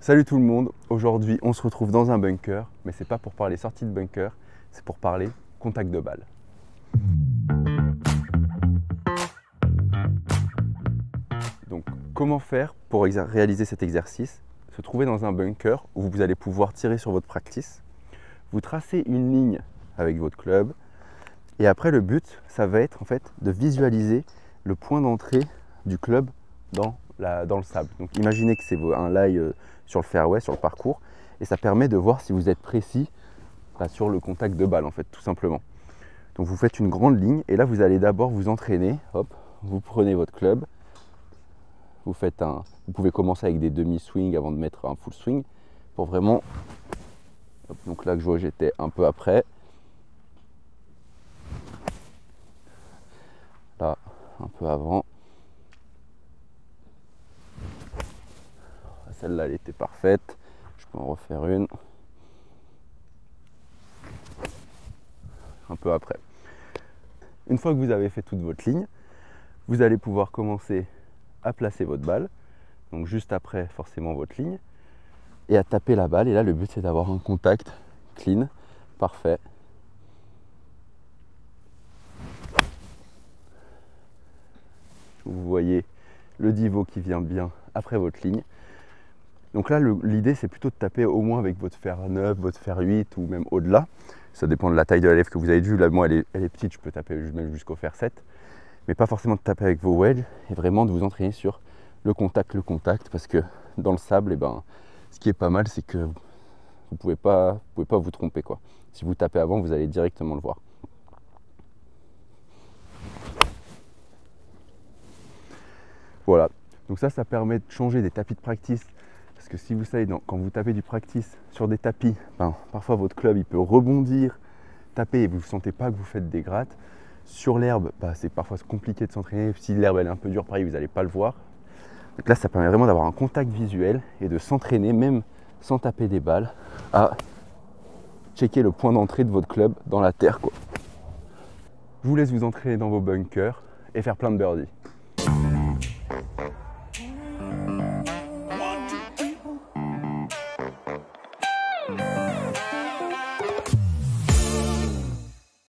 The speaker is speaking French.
Salut tout le monde, aujourd'hui on se retrouve dans un bunker, mais c'est pas pour parler sortie de bunker, c'est pour parler contact de balle. Donc comment faire pour réaliser cet exercice? Se trouver dans un bunker où vous allez pouvoir tirer sur votre practice, vous tracez une ligne avec votre club, et après le but ça va être en fait de visualiser le point d'entrée du club dans le sable. Donc imaginez que c'est un lie sur le fairway, sur le parcours, et ça permet de voir si vous êtes précis sur le contact de balle en fait, tout simplement. Donc vous faites une grande ligne et là vous allez d'abord vous entraîner. Hop, vous prenez votre club, vous pouvez commencer avec des demi-swings avant de mettre un full swing pour vraiment. Hop, donc là que je vois j'étais un peu après. Là, un peu avant. Celle-là, elle était parfaite. Je peux en refaire une. Un peu après. Une fois que vous avez fait toute votre ligne, vous allez pouvoir commencer à placer votre balle. Donc juste après, forcément, votre ligne. Et à taper la balle. Et là, le but, c'est d'avoir un contact clean, parfait. Vous voyez le divot qui vient bien après votre ligne. Donc là, l'idée, c'est plutôt de taper au moins avec votre fer 9, votre fer 8 ou même au-delà. Ça dépend de la taille de la lèvre que vous avez vue. Là, moi, elle est petite, je peux taper même jusqu'au fer 7. Mais pas forcément de taper avec vos wedges et vraiment de vous entraîner sur le contact, parce que dans le sable, ce qui est pas mal, c'est que vous pouvez pas vous tromper, quoi. Si vous tapez avant, vous allez directement le voir. Voilà. Donc ça permet de changer des tapis de practice. Parce que si vous savez, quand vous tapez du practice sur des tapis, parfois votre club il peut rebondir, taper et vous ne sentez pas que vous faites des grattes. Sur l'herbe, c'est parfois compliqué de s'entraîner. Si l'herbe elle est un peu dure, pareil, vous n'allez pas le voir. Donc là, ça permet vraiment d'avoir un contact visuel et de s'entraîner, même sans taper des balles, à checker le point d'entrée de votre club dans la terre, quoi. Je vous laisse vous entraîner dans vos bunkers et faire plein de birdies.